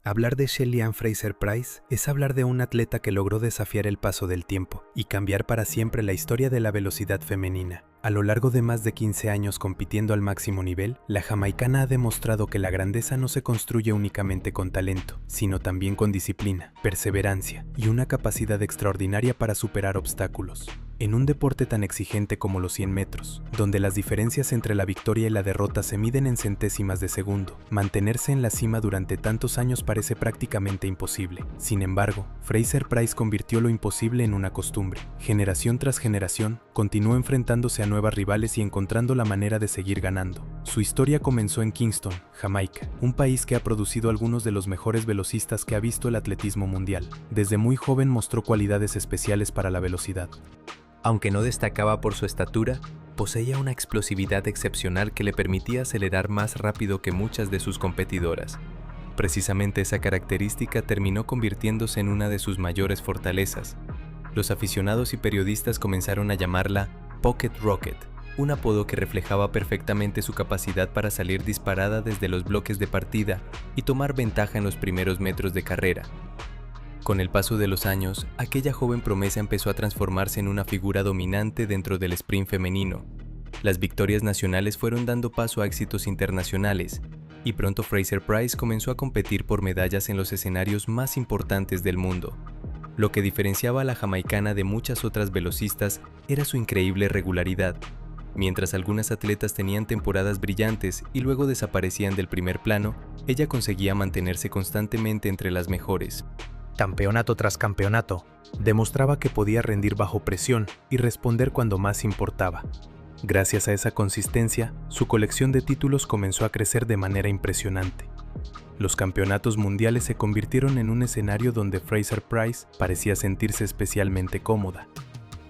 Hablar de Shelly-Ann Fraser-Pryce es hablar de un atleta que logró desafiar el paso del tiempo y cambiar para siempre la historia de la velocidad femenina. A lo largo de más de 15 años compitiendo al máximo nivel, la jamaicana ha demostrado que la grandeza no se construye únicamente con talento, sino también con disciplina, perseverancia y una capacidad extraordinaria para superar obstáculos. En un deporte tan exigente como los 100 metros, donde las diferencias entre la victoria y la derrota se miden en centésimas de segundo, mantenerse en la cima durante tantos años parece prácticamente imposible. Sin embargo, Fraser-Pryce convirtió lo imposible en una costumbre. Generación tras generación, continuó enfrentándose a nuevas rivales y encontrando la manera de seguir ganando. Su historia comenzó en Kingston, Jamaica, un país que ha producido algunos de los mejores velocistas que ha visto el atletismo mundial. Desde muy joven mostró cualidades especiales para la velocidad. Aunque no destacaba por su estatura, poseía una explosividad excepcional que le permitía acelerar más rápido que muchas de sus competidoras. Precisamente esa característica terminó convirtiéndose en una de sus mayores fortalezas. Los aficionados y periodistas comenzaron a llamarla Pocket Rocket, un apodo que reflejaba perfectamente su capacidad para salir disparada desde los bloques de partida y tomar ventaja en los primeros metros de carrera. Con el paso de los años, aquella joven promesa empezó a transformarse en una figura dominante dentro del sprint femenino. Las victorias nacionales fueron dando paso a éxitos internacionales, y pronto Fraser-Pryce comenzó a competir por medallas en los escenarios más importantes del mundo. Lo que diferenciaba a la jamaicana de muchas otras velocistas era su increíble regularidad. Mientras algunas atletas tenían temporadas brillantes y luego desaparecían del primer plano, ella conseguía mantenerse constantemente entre las mejores. Campeonato tras campeonato, demostraba que podía rendir bajo presión y responder cuando más importaba. Gracias a esa consistencia, su colección de títulos comenzó a crecer de manera impresionante. Los campeonatos mundiales se convirtieron en un escenario donde Fraser-Pryce parecía sentirse especialmente cómoda.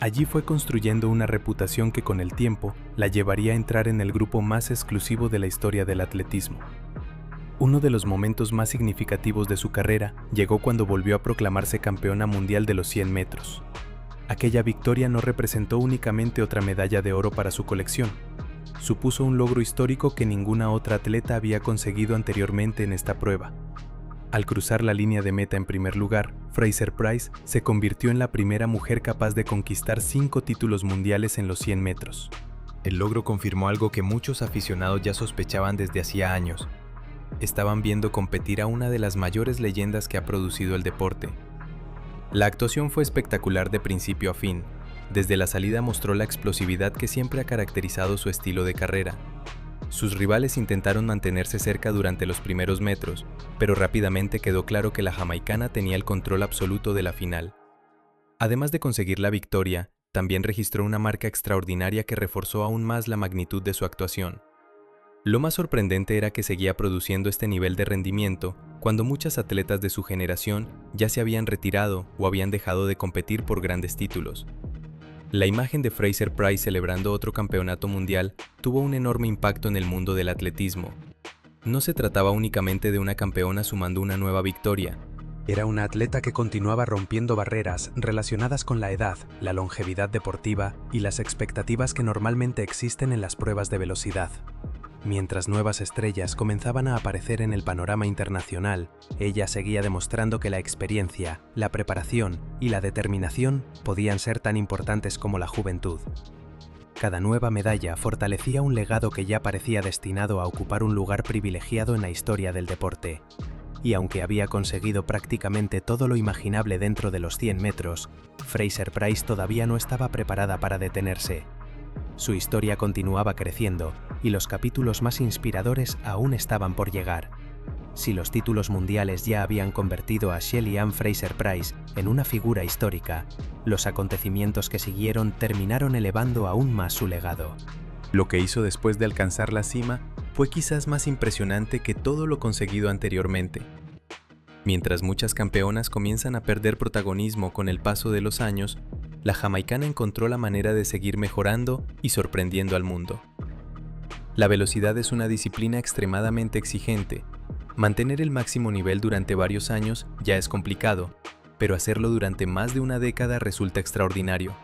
Allí fue construyendo una reputación que con el tiempo la llevaría a entrar en el grupo más exclusivo de la historia del atletismo. Uno de los momentos más significativos de su carrera llegó cuando volvió a proclamarse campeona mundial de los 100 metros. Aquella victoria no representó únicamente otra medalla de oro para su colección. Supuso un logro histórico que ninguna otra atleta había conseguido anteriormente en esta prueba. Al cruzar la línea de meta en primer lugar, Fraser-Pryce se convirtió en la primera mujer capaz de conquistar 5 títulos mundiales en los 100 metros. El logro confirmó algo que muchos aficionados ya sospechaban desde hacía años. Estaban viendo competir a una de las mayores leyendas que ha producido el deporte. La actuación fue espectacular de principio a fin. Desde la salida mostró la explosividad que siempre ha caracterizado su estilo de carrera. Sus rivales intentaron mantenerse cerca durante los primeros metros, pero rápidamente quedó claro que la jamaicana tenía el control absoluto de la final. Además de conseguir la victoria, también registró una marca extraordinaria que reforzó aún más la magnitud de su actuación. Lo más sorprendente era que seguía produciendo este nivel de rendimiento cuando muchas atletas de su generación ya se habían retirado o habían dejado de competir por grandes títulos. La imagen de Fraser-Pryce celebrando otro campeonato mundial tuvo un enorme impacto en el mundo del atletismo. No se trataba únicamente de una campeona sumando una nueva victoria. Era una atleta que continuaba rompiendo barreras relacionadas con la edad, la longevidad deportiva y las expectativas que normalmente existen en las pruebas de velocidad. Mientras nuevas estrellas comenzaban a aparecer en el panorama internacional, ella seguía demostrando que la experiencia, la preparación y la determinación podían ser tan importantes como la juventud. Cada nueva medalla fortalecía un legado que ya parecía destinado a ocupar un lugar privilegiado en la historia del deporte. Y aunque había conseguido prácticamente todo lo imaginable dentro de los 100 metros, Fraser-Pryce todavía no estaba preparada para detenerse. Su historia continuaba creciendo y los capítulos más inspiradores aún estaban por llegar. Si los títulos mundiales ya habían convertido a Shelly-Ann Fraser-Pryce en una figura histórica, los acontecimientos que siguieron terminaron elevando aún más su legado. Lo que hizo después de alcanzar la cima fue quizás más impresionante que todo lo conseguido anteriormente. Mientras muchas campeonas comienzan a perder protagonismo con el paso de los años, la jamaicana encontró la manera de seguir mejorando y sorprendiendo al mundo. La velocidad es una disciplina extremadamente exigente. Mantener el máximo nivel durante varios años ya es complicado, pero hacerlo durante más de una década resulta extraordinario.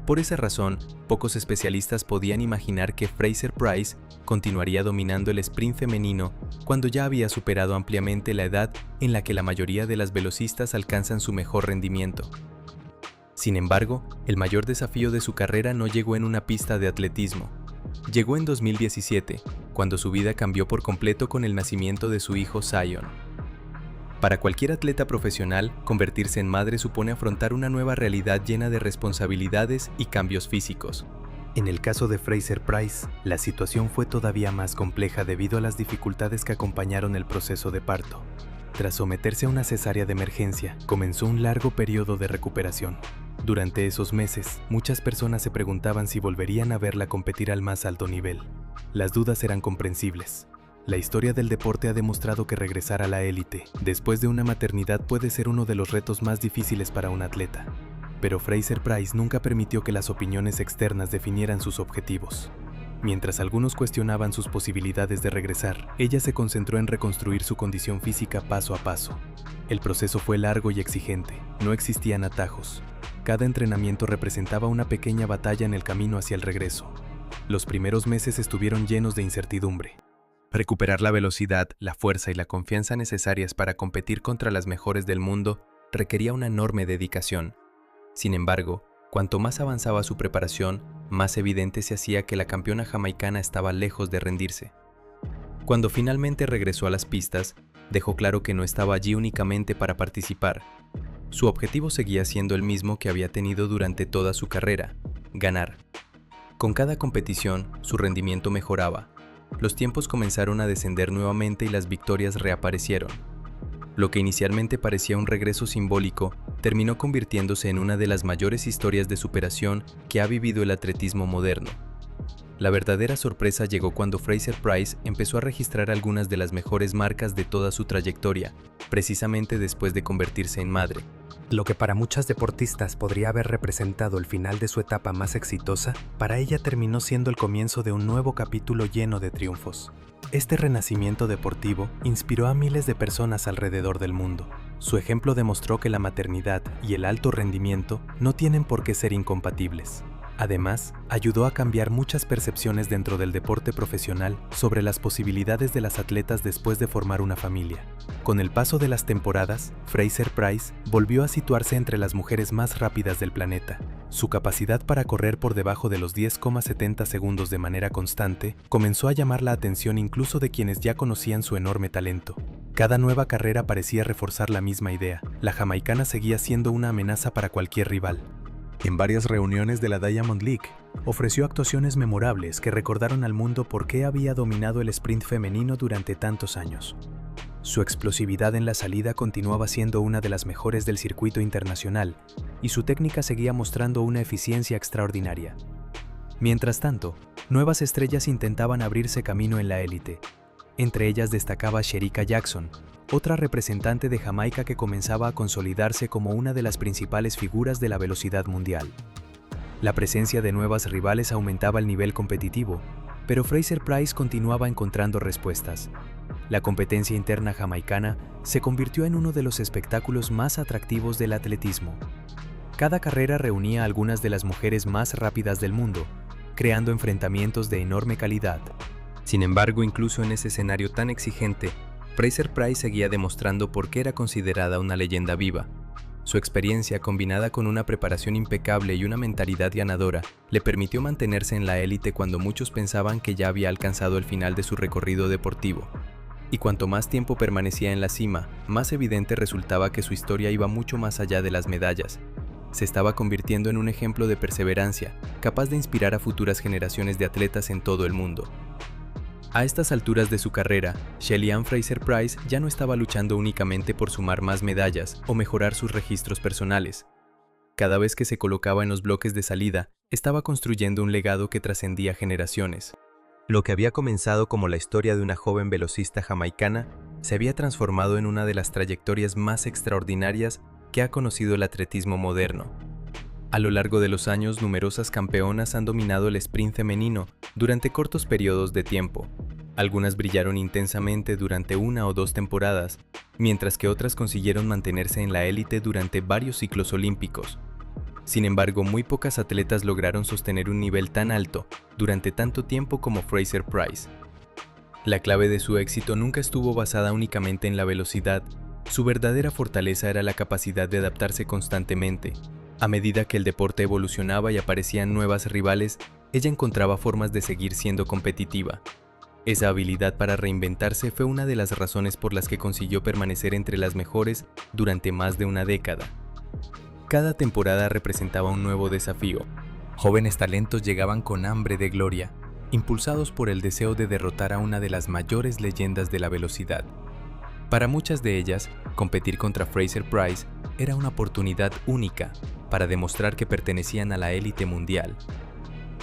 Por esa razón, pocos especialistas podían imaginar que Fraser-Pryce continuaría dominando el sprint femenino cuando ya había superado ampliamente la edad en la que la mayoría de las velocistas alcanzan su mejor rendimiento. Sin embargo, el mayor desafío de su carrera no llegó en una pista de atletismo. Llegó en 2017, cuando su vida cambió por completo con el nacimiento de su hijo Zion. Para cualquier atleta profesional, convertirse en madre supone afrontar una nueva realidad llena de responsabilidades y cambios físicos. En el caso de Fraser-Pryce, la situación fue todavía más compleja debido a las dificultades que acompañaron el proceso de parto. Tras someterse a una cesárea de emergencia, comenzó un largo periodo de recuperación. Durante esos meses, muchas personas se preguntaban si volverían a verla competir al más alto nivel. Las dudas eran comprensibles. La historia del deporte ha demostrado que regresar a la élite después de una maternidad puede ser uno de los retos más difíciles para un atleta. Pero Fraser-Pryce nunca permitió que las opiniones externas definieran sus objetivos. Mientras algunos cuestionaban sus posibilidades de regresar, ella se concentró en reconstruir su condición física paso a paso. El proceso fue largo y exigente, no existían atajos. Cada entrenamiento representaba una pequeña batalla en el camino hacia el regreso. Los primeros meses estuvieron llenos de incertidumbre. Recuperar la velocidad, la fuerza y la confianza necesarias para competir contra las mejores del mundo requería una enorme dedicación. Sin embargo, cuanto más avanzaba su preparación, más evidente se hacía que la campeona jamaicana estaba lejos de rendirse. Cuando finalmente regresó a las pistas, dejó claro que no estaba allí únicamente para participar. Su objetivo seguía siendo el mismo que había tenido durante toda su carrera: ganar. Con cada competición, su rendimiento mejoraba. Los tiempos comenzaron a descender nuevamente y las victorias reaparecieron. Lo que inicialmente parecía un regreso simbólico, terminó convirtiéndose en una de las mayores historias de superación que ha vivido el atletismo moderno. La verdadera sorpresa llegó cuando Fraser-Pryce empezó a registrar algunas de las mejores marcas de toda su trayectoria, precisamente después de convertirse en madre. Lo que para muchas deportistas podría haber representado el final de su etapa más exitosa, para ella terminó siendo el comienzo de un nuevo capítulo lleno de triunfos. Este renacimiento deportivo inspiró a miles de personas alrededor del mundo. Su ejemplo demostró que la maternidad y el alto rendimiento no tienen por qué ser incompatibles. Además, ayudó a cambiar muchas percepciones dentro del deporte profesional sobre las posibilidades de las atletas después de formar una familia. Con el paso de las temporadas, Fraser-Pryce volvió a situarse entre las mujeres más rápidas del planeta. Su capacidad para correr por debajo de los 10,70 segundos de manera constante comenzó a llamar la atención incluso de quienes ya conocían su enorme talento. Cada nueva carrera parecía reforzar la misma idea: la jamaicana seguía siendo una amenaza para cualquier rival. En varias reuniones de la Diamond League, ofreció actuaciones memorables que recordaron al mundo por qué había dominado el sprint femenino durante tantos años. Su explosividad en la salida continuaba siendo una de las mejores del circuito internacional, y su técnica seguía mostrando una eficiencia extraordinaria. Mientras tanto, nuevas estrellas intentaban abrirse camino en la élite. Entre ellas destacaba Shericka Jackson, otra representante de Jamaica que comenzaba a consolidarse como una de las principales figuras de la velocidad mundial. La presencia de nuevas rivales aumentaba el nivel competitivo, pero Fraser-Pryce continuaba encontrando respuestas. La competencia interna jamaicana se convirtió en uno de los espectáculos más atractivos del atletismo. Cada carrera reunía a algunas de las mujeres más rápidas del mundo, creando enfrentamientos de enorme calidad. Sin embargo, incluso en ese escenario tan exigente, Fraser-Pryce seguía demostrando por qué era considerada una leyenda viva. Su experiencia, combinada con una preparación impecable y una mentalidad ganadora, le permitió mantenerse en la élite cuando muchos pensaban que ya había alcanzado el final de su recorrido deportivo. Y cuanto más tiempo permanecía en la cima, más evidente resultaba que su historia iba mucho más allá de las medallas. Se estaba convirtiendo en un ejemplo de perseverancia, capaz de inspirar a futuras generaciones de atletas en todo el mundo. A estas alturas de su carrera, Shelly-Ann Fraser-Pryce ya no estaba luchando únicamente por sumar más medallas o mejorar sus registros personales. Cada vez que se colocaba en los bloques de salida, estaba construyendo un legado que trascendía generaciones. Lo que había comenzado como la historia de una joven velocista jamaicana se había transformado en una de las trayectorias más extraordinarias que ha conocido el atletismo moderno. A lo largo de los años, numerosas campeonas han dominado el sprint femenino durante cortos periodos de tiempo. Algunas brillaron intensamente durante 1 o 2 temporadas, mientras que otras consiguieron mantenerse en la élite durante varios ciclos olímpicos. Sin embargo, muy pocas atletas lograron sostener un nivel tan alto durante tanto tiempo como Fraser Price. La clave de su éxito nunca estuvo basada únicamente en la velocidad. Su verdadera fortaleza era la capacidad de adaptarse constantemente. A medida que el deporte evolucionaba y aparecían nuevas rivales, ella encontraba formas de seguir siendo competitiva. Esa habilidad para reinventarse fue una de las razones por las que consiguió permanecer entre las mejores durante más de una década. Cada temporada representaba un nuevo desafío. Jóvenes talentos llegaban con hambre de gloria, impulsados por el deseo de derrotar a una de las mayores leyendas de la velocidad. Para muchas de ellas, competir contra Fraser Price era una oportunidad única para demostrar que pertenecían a la élite mundial.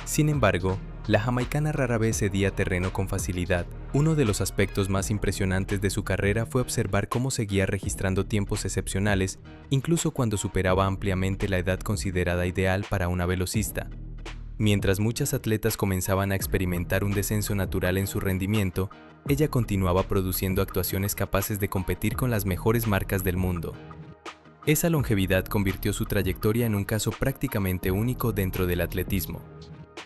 Sin embargo, la jamaicana rara vez cedía terreno con facilidad. Uno de los aspectos más impresionantes de su carrera fue observar cómo seguía registrando tiempos excepcionales, incluso cuando superaba ampliamente la edad considerada ideal para una velocista. Mientras muchas atletas comenzaban a experimentar un descenso natural en su rendimiento, ella continuaba produciendo actuaciones capaces de competir con las mejores marcas del mundo. Esa longevidad convirtió su trayectoria en un caso prácticamente único dentro del atletismo.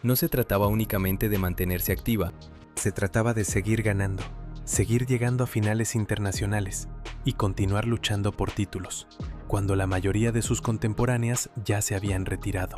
No se trataba únicamente de mantenerse activa, se trataba de seguir ganando, seguir llegando a finales internacionales y continuar luchando por títulos, cuando la mayoría de sus contemporáneas ya se habían retirado.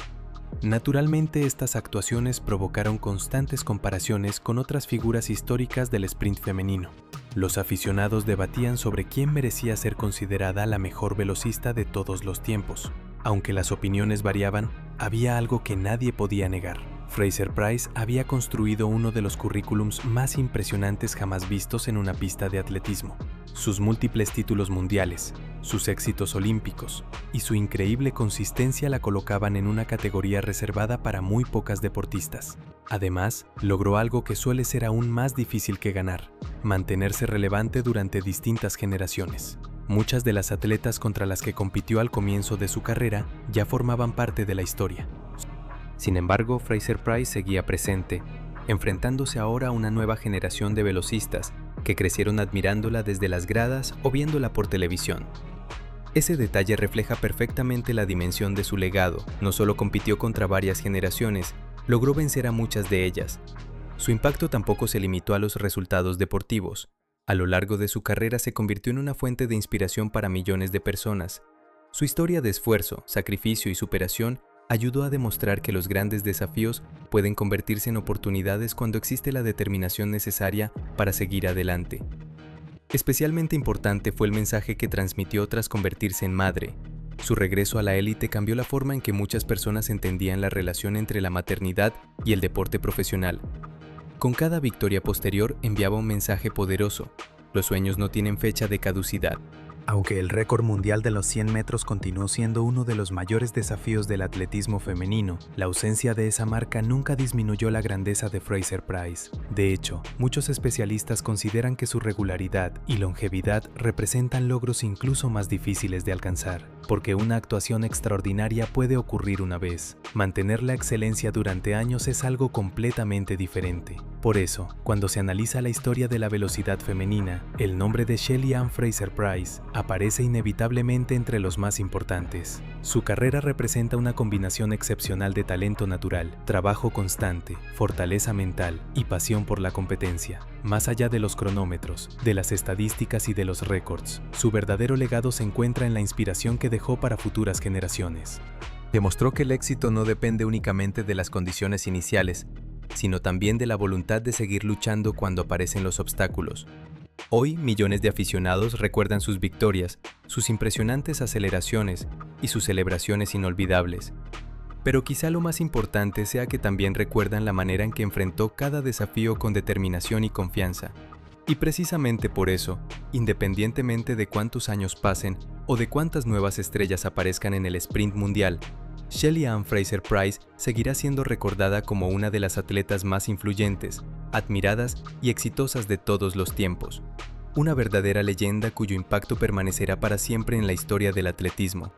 Naturalmente, estas actuaciones provocaron constantes comparaciones con otras figuras históricas del sprint femenino. Los aficionados debatían sobre quién merecía ser considerada la mejor velocista de todos los tiempos. Aunque las opiniones variaban, había algo que nadie podía negar. Fraser Price había construido uno de los currículums más impresionantes jamás vistos en una pista de atletismo. Sus múltiples títulos mundiales, sus éxitos olímpicos y su increíble consistencia la colocaban en una categoría reservada para muy pocas deportistas. Además, logró algo que suele ser aún más difícil que ganar: mantenerse relevante durante distintas generaciones. Muchas de las atletas contra las que compitió al comienzo de su carrera ya formaban parte de la historia. Sin embargo, Fraser Price seguía presente, enfrentándose ahora a una nueva generación de velocistas que crecieron admirándola desde las gradas o viéndola por televisión. Ese detalle refleja perfectamente la dimensión de su legado. No solo compitió contra varias generaciones, logró vencer a muchas de ellas. Su impacto tampoco se limitó a los resultados deportivos. A lo largo de su carrera se convirtió en una fuente de inspiración para millones de personas. Su historia de esfuerzo, sacrificio y superación ayudó a demostrar que los grandes desafíos pueden convertirse en oportunidades cuando existe la determinación necesaria para seguir adelante. Especialmente importante fue el mensaje que transmitió tras convertirse en madre. Su regreso a la élite cambió la forma en que muchas personas entendían la relación entre la maternidad y el deporte profesional. Con cada victoria posterior enviaba un mensaje poderoso: los sueños no tienen fecha de caducidad. Aunque el récord mundial de los 100 metros continuó siendo uno de los mayores desafíos del atletismo femenino, la ausencia de esa marca nunca disminuyó la grandeza de Fraser Price. De hecho, muchos especialistas consideran que su regularidad y longevidad representan logros incluso más difíciles de alcanzar, porque una actuación extraordinaria puede ocurrir una vez. Mantener la excelencia durante años es algo completamente diferente. Por eso, cuando se analiza la historia de la velocidad femenina, el nombre de Shelly Ann Fraser Price aparece inevitablemente entre los más importantes. Su carrera representa una combinación excepcional de talento natural, trabajo constante, fortaleza mental y pasión por la competencia. Más allá de los cronómetros, de las estadísticas y de los récords, su verdadero legado se encuentra en la inspiración que dejó para futuras generaciones. Demostró que el éxito no depende únicamente de las condiciones iniciales, sino también de la voluntad de seguir luchando cuando aparecen los obstáculos. Hoy, millones de aficionados recuerdan sus victorias, sus impresionantes aceleraciones y sus celebraciones inolvidables. Pero quizá lo más importante sea que también recuerdan la manera en que enfrentó cada desafío con determinación y confianza. Y precisamente por eso, independientemente de cuántos años pasen o de cuántas nuevas estrellas aparezcan en el sprint mundial, Shelly Ann Fraser Price seguirá siendo recordada como una de las atletas más influyentes, admiradas y exitosas de todos los tiempos. Una verdadera leyenda cuyo impacto permanecerá para siempre en la historia del atletismo.